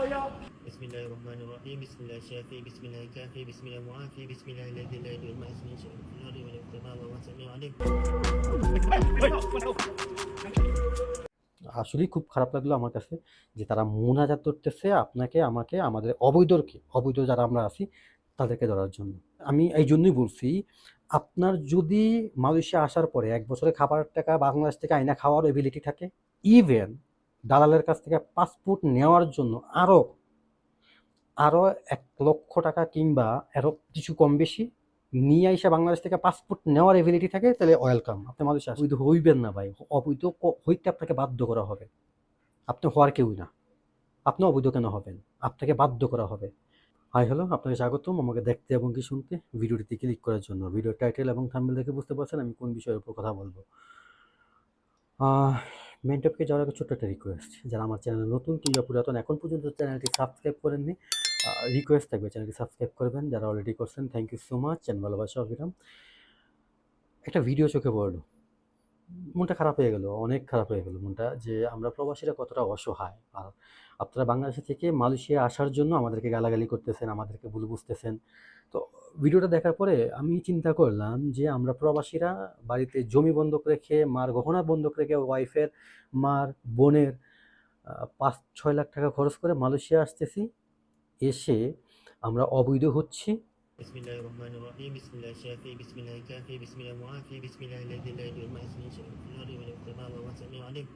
بسم الله الرحمن الرحيم بسم الله الشافي بسم الله الكافي بسم الله المعافي بسم الله الذي لا يدور مع اسمه شيء في الارض ولا في السماء وهو السميع العليم. আসলেই খুব খারাপ লাগলো আমার কাছে যে তারা মুনাজাত করতেছে আপনাকে, আমাকে, আমাদের অবৈধ যারা আমরা আছি তাদেরকে ধরার জন্য। আমি এই জন্যই বলছি, আপনার যদি মালয়েশিয়া আসার পরে ১ বছরে খাবারের টাকা বাংলাদেশ থেকে আইনা খাওয়ার এবিলিটি থাকে, ইভেন দালালের কাছ থেকে পাসপোর্ট নেওয়ার জন্য আরও ১,০০,০০০ টাকা কিংবা আরও কিছু কম বেশি নিয়ে আইসা বাংলাদেশ থেকে পাসপোর্ট নেওয়ার এবিলিটি থাকে, তাহলে ওয়েলকাম। আপনি মালয়েশিয়া অবৈধ হইবেন না ভাই, অবৈধ হইতে আপনাকে বাধ্য করা হবে। আপনি হওয়ার কেউই না, আপনি অবৈধ কেন হবেন? আপনাকে বাধ্য করা হবে। হাই হ্যালো, আপনাকে স্বাগতম আমাকে দেখতে এবং কি শুনতে, ভিডিওটিতে ক্লিক করার জন্য। ভিডিওর টাইটেল এবং থাম্বনেল দেখে বুঝতে পারছেন আমি কোন বিষয়ের উপর কথা বলবো। মেন টপিকে যাওয়ার আগে ছোট্ট একটা রিকোয়েস্ট, যারা আমার চ্যানেলে নতুন কিংবা পুরাতন এখন পর্যন্ত চ্যানেলটি সাবস্ক্রাইব করেননি, রিকোয়েস্ট থাকবে চ্যানেলটি সাবস্ক্রাইব করবেন। যারা অলরেডি করছেন thank you so much, channel ভালোবাসা অবিরাম। একটা ভিডিও চোখে পড়লো, মনটা খারাপ হয়ে গেল, অনেক খারাপ হয়ে গেল মনটা, যে আমরা প্রবাসীরা কতটা অসহায়। আর আপনারা বাংলাদেশ থেকে মালয়েশিয়া আসার জন্য আমাদেরকে গালাগালি করতেছেন, আমাদেরকে ভুল বুঝতেছেন। তো ভিডিওটা দেখার পরে আমি চিন্তা করলাম যে আমরা প্রবাসীরা বাড়িতে জমি বন্ধক রেখে, মার গহনা বন্ধক রেখে, ওয়াইফের, মার, বোনের ৫-৬ লাখ টাকা খরচ করে মালয়েশিয়া আসতেছি, এসে আমরা অবৈধ হচ্ছি। بسم الله الرحمن الرحيم بسم الله الشافي بسم الله الكافي بسم الله المعافي بسم الله الذي لا يدور مع اسمه شيء في الارض ولا في السماء وهو السميع العليم.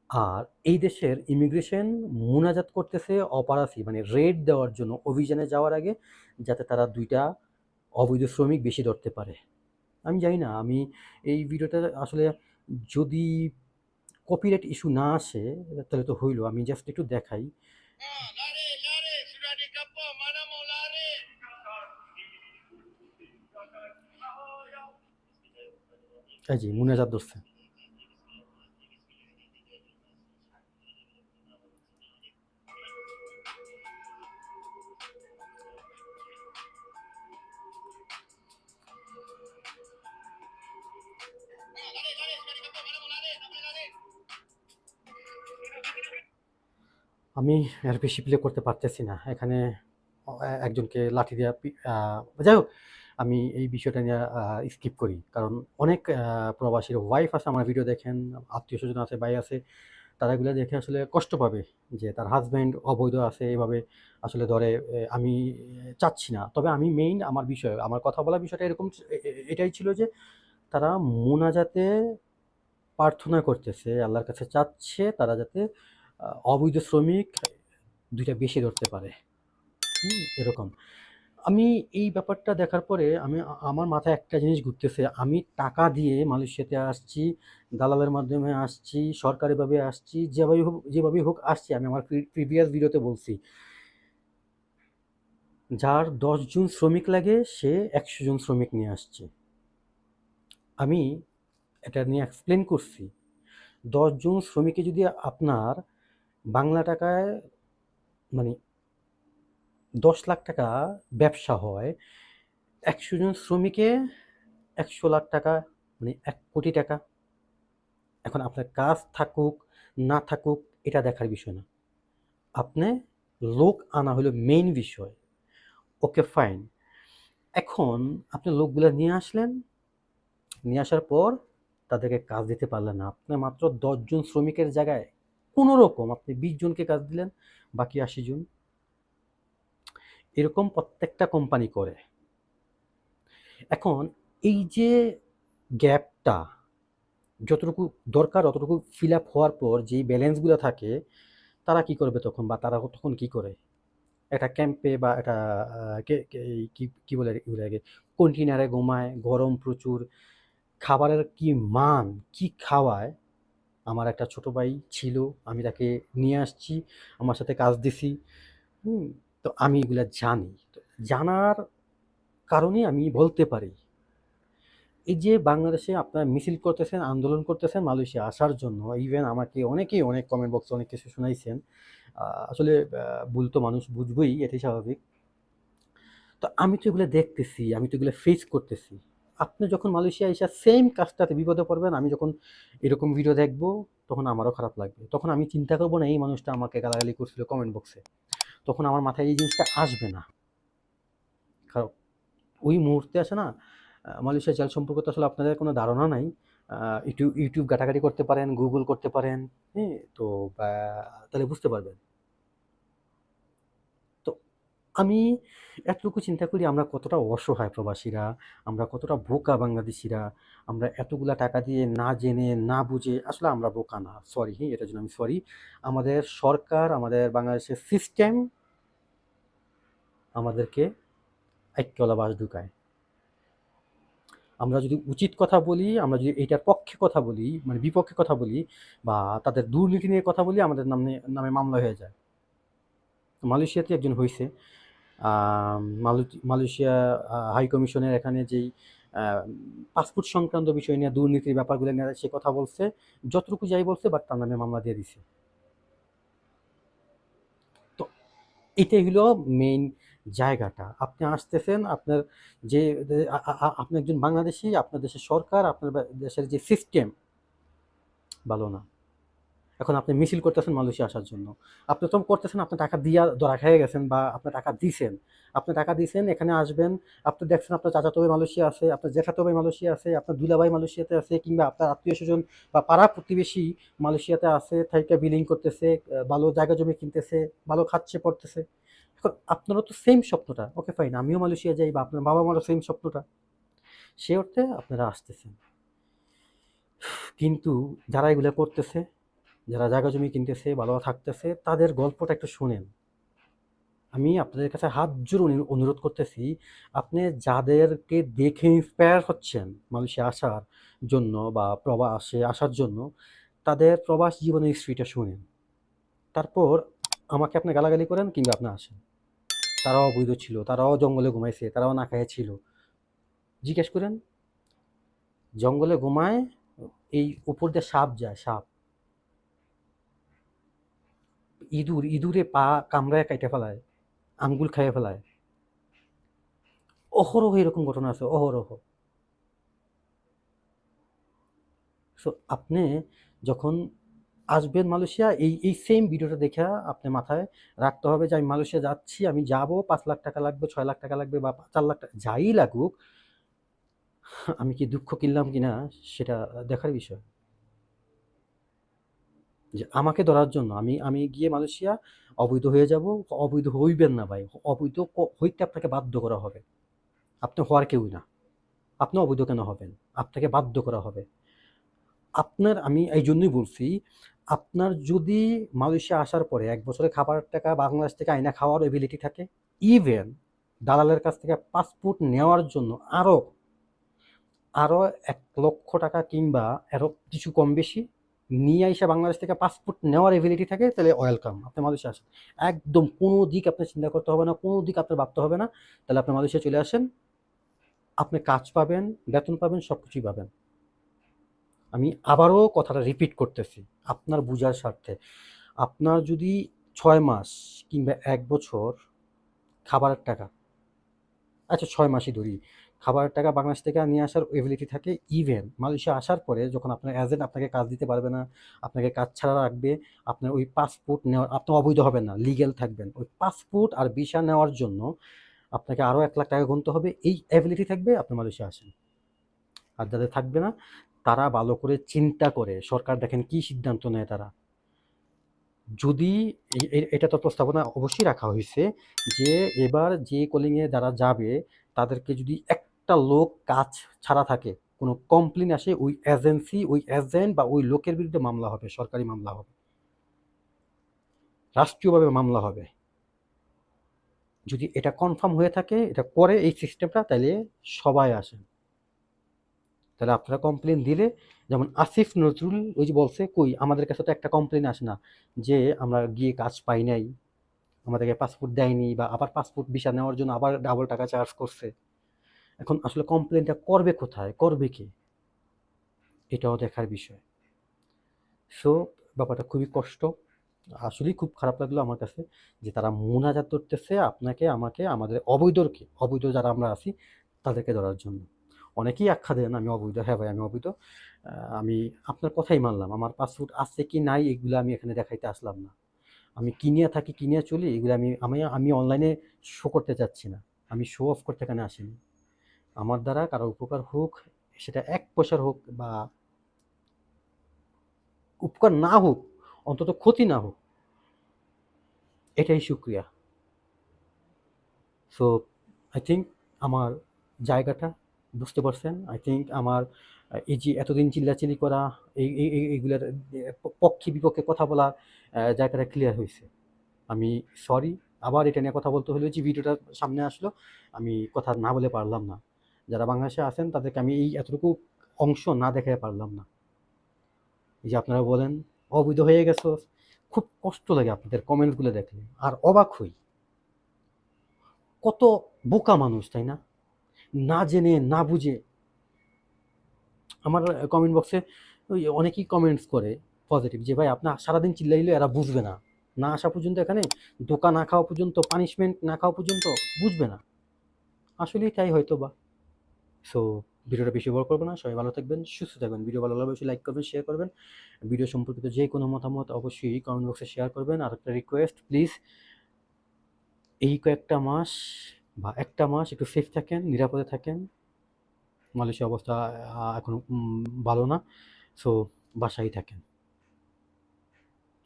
আর এই দেশের ইমিগ্রেশন মুনাজাত করতেছে অপারাসি, মানে রেড দেওয়ার জন্য অভিযানে যাওয়ার আগে, যাতে তারা ২টা অবৈধ শ্রমিক বেশি ধরতে পারে। আমি জানি না, আমি এই ভিডিওটা আসলে যদি কপিরাইট ইস্যু না আসে তাহলে তো হইল, আমি জাস্ট একটু দেখাই। এই যে মুনাজাত ধরছে। আমি এর বেশি প্লে করতে পারতেছি না, এখানে একজনকে লাঠি দেওয়া, যাই হোক আমি এই বিষয়টা নিয়ে স্কিপ করি, কারণ অনেক প্রবাসীর ওয়াইফ আছে আমার ভিডিও দেখেন, আত্মীয় স্বজন আছে, ভাই আছে, তারা এগুলো দেখে আসলে কষ্ট পাবে যে তার হাজব্যান্ড অবৈধ আছে এভাবে আসলে ধরে। আমি চাচ্ছি না, তবে আমি মেইন আমার কথা বলার বিষয়টা এরকম এটাই ছিল যে তারা মুনাজাতে প্রার্থনা করতেছে, আল্লাহর কাছে চাচ্ছে তারা যাতে অবৈধ শ্রমিক ২টা বেশি ধরতে পারে। এরকম আমি এই ব্যাপারটা দেখার পরে আমার মাথায় একটা জিনিস ঘুরতেছে, আমি টাকা দিয়ে মালয়েশিয়াতে আসছি, দালালের মাধ্যমে আসছি, সরকারিভাবে আসছি, যেভাবেই হোক আসছি। আমি আমার প্রিভিয়াস ভিডিওতে বলছি, যার ১০ জন শ্রমিক লাগে সে ১০০ জন শ্রমিক নিয়ে আসছে। আমি এটা নিয়ে এক্সপ্লেন করছি। ১০ জন শ্রমিকে যদি আপনার বাংলা টাকায় মানে ১০ লাখ টাকা ব্যবসা হয়, ১০০ জন শ্রমিকে ১০০ লাখ টাকা, মানে ১ কোটি টাকা। এখন আপনার কাজ থাকুক না থাকুক এটা দেখার বিষয় না, আপনি লোক আনা হলো মেইন বিষয়। ওকে ফাইন, এখন আপনি লোকগুলো নিয়ে আসলেন, নিয়ে আসার পর তাদেরকে কাজ দিতে পারলেন না। আপনি মাত্র ১০ জন শ্রমিকের জায়গায় কোনো রকম আপনি ২০ জনকে কাজ দিলেন, বাকি ৮০ জন। এরকম প্রত্যেকটা কোম্পানি করে। এখন এই যে গ্যাপটা যতটুকু দরকার অতটুকু ফিল আপ হওয়ার পর যেই ব্যালেন্সগুলো থাকে, তারা কি করবে তখন, বা তারা তখন কি করে? একটা ক্যাম্পে বা একটা কি বলে এগুলোকে, কন্টেনারে ঘুমায়, গরম প্রচুর, খাবারের কি মান, কি খাওয়ায়। আমার একটা ছোট ভাই ছিল, আমি তাকে নিয়ে আসছি, আমার সাথে কাজ দিছি। তো আমি এগুলা জানি, তো জানার কারণে আমি বলতে পারি, এই যে বাংলাদেশে আপনারা মিছিল করতেছেন, আন্দোলন করতেছেন মালয়েশিয়া আসার জন্য, ইভেন আমাকে অনেকেই অনেক কমেন্ট বক্সে অনেক কিছু শোনাইছেন। আসলে ভুল তো মানুষ বুঝবই, এটাই স্বাভাবিক। তো আমি তো এগুলো দেখতেছি, আমি তো এগুলো ফেস করতেছি। আপনি যখন মালয়েশিয়া এসে সেম কাজটাতে বিপদে পড়বেন, আমি যখন এরকম ভিডিও দেখব তখন আমারও খারাপ লাগবে। তখন আমি চিন্তা করবো না এই মানুষটা আমাকে গালাগালি করছিল কমেন্ট বক্সে, তখন আমার মাথায় এই জিনিসটা আসবে না। কারণ ওই মুহূর্তে আসে না, মালয়েশিয়া জেল সম্পর্কে তো আসলে আপনাদের কোনো ধারণা নাই। ইউটিউব ঘাটাঘাটি করতে পারেন, গুগল করতে পারেন, হ্যাঁ? তো তাহলে বুঝতে পারবেন। তো আমি এতটুকু চিন্তা করি আমরা কতটা অসহায় প্রবাসীরা, আমরা কতটা বোকা বাংলাদেশিরা, আমরা এতগুলা টাকা দিয়ে না জেনে না বুঝে, আসলে আমরা বোকা না, সরি, হ্যাঁ, এটার জন্য আমি সরি। আমাদের সরকার, আমাদের বাংলাদেশের সিস্টেম আমাদেরকে আইক্যলা বাস ঢুকায়। আমরা যদি উচিত কথা বলি, আমরা যদি এইটার পক্ষে কথা বলি, মানে বিপক্ষে কথা বলি, বা তাদের দুর্নীতি নিয়ে কথা বলি, আমাদের নামে নামে মামলা হয়ে যায়। মালয়েশিয়াতে একজন হয়েছে, মালয়েশিয়া হাই কমিশনের এখানে যেই পাসপোর্ট সংক্রান্ত বিষয় নিয়ে দুর্নীতির ব্যাপারগুলো নিয়ে সে কথা বলছে, যতটুকু যাই বলছে, বাট তার নামে মামলা দিয়ে দিছে। তো এটাই হলো মেইন জায়গাটা। আপনি আসতেছেন, আপনার যে আপনি একজন বাংলাদেশি, আপনার দেশের সরকার, আপনার দেশের যে সিস্টেম ভালো না। এখন আপনি মিছিল করতেছেন মালয়েশিয়া আসার জন্য, আপনি তো করতেছেন, আপনি টাকা দিয়া ধরা খেয়ে গেছেন, বা আপনি টাকা দিছেন, এখানে আসবেন, আপনি দেখছেন আপনার চাচাতো ভাই মালয়েশিয়া আছে, আপনার জ্যাঠাতো ভাই মালয়েশিয়া আছে, আপনার দুলাভাই মালয়েশিয়াতে আছে, কিংবা আপনার আত্মীয় স্বজন বা পাড়া প্রতিবেশী মালয়েশিয়াতে আছে, থাইকা বিলিং করতেছে, ভালো জায়গা জমি কিনতেছে, ভালো খাচ্ছে পড়তেছে। এখন আপনারও তো সেম স্বপ্নটা, ওকে ফাইন, আমিও মালয়েশিয়া যাই, বা আপনার বাবা মারও সেম স্বপ্নটা, সে অর্থে আপনারা আসতেছেন। কিন্তু যারা এগুলো করতেছে, যারা জায়গা জমি কিনতেছে, ভালো থাকতেছে, তাদের গল্পটা একটু শোনেন। আমি আপনাদের কাছে হাত জোড় অনুরোধ করতেছি, আপনি যাদেরকে দেখে ইন্সপায়ার হচ্ছেন মালয়েশিয়া আসার জন্য বা প্রবাসে আসার জন্য, তাদের প্রবাস জীবনের হিস্ট্রিটা শুনেন। তারপর আমাকে আপনি গালাগালি করেন, কিংবা আপনি আসেন। তারাও অবৈধ ছিল, তারাও জঙ্গলে ঘুমাইছে, তারাও না খাইয়ে ছিল। জিজ্ঞেস করেন, জঙ্গলে ঘুমায়, এই উপর দিয়ে সাপ যায়, সাপ, ইঁদুরে পা কামড়ায় কাইটে ফেলায়, আঙ্গুল খাইয়ে ফেলায়। অহরহ এরকম ঘটনা আছে, অহরহ। সো আপনি যখন আসবেন মালয়েশিয়া, এই সেম ভিডিওটা দেখে আপনি মাথায় রাখতে হবে যে আমি মালয়েশিয়া যাচ্ছি, আমি যাব, 5 লাখ টাকা লাগবে, 6 লাখ টাকা লাগবে, বা 4 লাখ টাকা, যাই লাগুক, আমি কি দুঃখ কিনলাম কিনা সেটা দেখার বিষয়। যে আমাকে ধরার জন্য আমি আমি গিয়ে মালয়েশিয়া অবৈধ হয়ে যাব? অবৈধ হইবেন না ভাই, অবৈধ হইতে আপনাকে বাধ্য করা হবে। আপনি হওয়ার কেউই না, আপনি অবৈধ কেন হবেন? আপনাকে বাধ্য করা হবে। আপনার, আমি এই জন্যই বলছি, আপনার যদি মালয়েশিয়া আসার পরে 1 বছরে খাবারের টাকা বাংলাদেশ থেকে আইনা খাওয়ার এবিলিটি থাকে, ইভেন দালালের কাছ থেকে পাসপোর্ট নেওয়ার জন্য আরও আরও 1 লক্ষ টাকা কিংবা আরও কিছু কম বেশি নিয়ে এসে বাংলাদেশ থেকে পাসপোর্ট নেওয়ার এবিলিটি থাকে, তাহলে ওয়েলকাম, আপনি মালয়েশিয়া আসেন। একদম কোনো দিক আপনার চিন্তা করতে হবে না, কোনো দিক আপনার ভাবতে হবে না। তাহলে আপনি মালয়েশিয়া চলে আসেন, আপনি কাজ পাবেন, বেতন পাবেন, সব কিছুই পাবেন। আমি আবারও কথাটা রিপিট করতেছি আপনার বুঝার স্বার্থে। আপনার যদি 6 মাস কিংবা 1 বছর খাবারের টাকা, আচ্ছা 6 মাসই ধরি, খাবারের টাকা বাংলাদেশ থেকে নিয়ে আসার এবিলিটি থাকে, ইভেন মালয়েশিয়া আসার পরে যখন আপনার এজেন্ট আপনাকে কাজ দিতে পারবে না, আপনাকে কাজ ছাড়া রাখবে, আপনার ওই পাসপোর্ট নেওয়ার, আপনি অবৈধ হবেন না, লিগ্যাল থাকবেন, ওই পাসপোর্ট আর ভিসা নেওয়ার জন্য আপনাকে আরও 1 লাখ টাকা গুনতে হবে। এই এবিলিটি থাকবে, আপনি মালয়েশিয়া আসেন। আর যাদের থাকবে না, তারা ভালো করে চিন্তা করে, সরকার দেখেন কি সিদ্ধান্ত নেয় তারা। যদি এটা তো প্রস্তাবনা অবশ্যই রাখা হয়েছে যে এবার যে কলিংয়ে যারা যাবে, তাদেরকে যদি একটা লোক কাজ ছাড়া থাকে, কোনো কমপ্লেন আসে, ওই এজেন্সি, ওই এজেন্ট বা ওই লোকের বিরুদ্ধে মামলা হবে, সরকারি মামলা হবে, রাষ্ট্রীয়ভাবে মামলা হবে। যদি এটা কনফার্ম হয়ে থাকে, এটা করে এই সিস্টেমটা, তাহলে সবাই আসেন। তাহলে আপনারা কমপ্লেন দিলে, যেমন আসিফ নজরুল ওই যে বলছে, কই আমাদের কাছে তো একটা কমপ্লেন আসে না যে আমরা গিয়ে কাজ পাই নাই, আমাদেরকে পাসপোর্ট দেয়নি, বা আবার পাসপোর্ট ভিসা নেওয়ার জন্য আবার ডাবল টাকা চার্জ করছে। এখন আসলে কমপ্লেনটা করবে কোথায়, করবে কে, এটাও দেখার বিষয়। সো ব্যাপারটা খুবই কষ্ট, আসলেই খুব খারাপ লাগলো আমার কাছে যে তারা মুনাজাত করতেছে আপনাকে, আমাকে, আমাদের অবৈধ যারা আমরা আছি তাদেরকে ধরার জন্য। অনেকেই আখ্যা দেন আমি অবৈধ, হ্যাঁ ভাই আমি অবৈধ, আমি আপনার কথাই মানলাম, আমার পাসপোর্ট আছে কি নাই এগুলো আমি এখানে দেখাইতে আসলাম না। আমি কিনিয়া থাকি, কিনিয়া চলি, এগুলো আমি অনলাইনে শো করতে চাচ্ছি না। আমি শো অফ করতে এখানে আসিনি। আমার দ্বারা কারো উপকার হোক, সেটা ১ পয়সার হোক বা উপকার না হোক, অন্তত ক্ষতি না হোক, এটাই শুকরিয়া। সো আই থিংক আমার জায়গাটা বুঝতে পারছেন। আই থিংক আমার এই যে এতদিন চিল্লাচিল্লি করা, এইগুলার পক্ষে বিপক্ষে কথা বলা, জায়গাটা ক্লিয়ার হয়েছে। আমি সরি। আবার এটা নিয়ে কথা বলতে হলো যে ভিডিওটা সামনে আসলো, আমি কথা না বলে পারলাম না। যারা বাংলাদেশে আছেন তাদেরকে আমি এই এতটুকু অংশ না দেখাতে পারলাম না। এই যে আপনারা বলেন অবৈধ হয়ে গেছো, খুব কষ্ট লাগে আপনাদের কমেন্টসগুলো দেখলে, আর অবাক হই কত বোকা মানুষ, তাই না? না জেনে না বুঝে আমার কমেন্ট বক্সে ওই অনেকেই কমেন্টস করে পজিটিভ যে ভাই আপনার সারাদিন চিল্লাইলে এরা বুঝবে না, না আসা পর্যন্ত এখানে ধোকা না খাওয়া পর্যন্ত, পানিশমেন্ট না খাওয়া পর্যন্ত বুঝবে না। আসলেই তাই হয়তো বা। সো ভিডিওটা বেশি বড় করবো না, সবাই ভালো থাকবেন, সুস্থ থাকবেন। ভিডিও ভালো লাগলে অবশ্যই লাইক করবেন, শেয়ার করবেন। ভিডিও সম্পর্কিত যে কোনো মতামত অবশ্যই কমেন্ট বক্সে শেয়ার করবেন। আর একটা রিকোয়েস্ট, প্লিজ এই কয়েকটা মাস বা একটা মাস একটু সেফ থাকেন, নিরাপদে থাকেন। মালয়েশিয়ার অবস্থা এখন ভালো না। সো বাসায় থাকেন।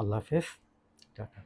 আল্লাহ হাফেজ, টাটা।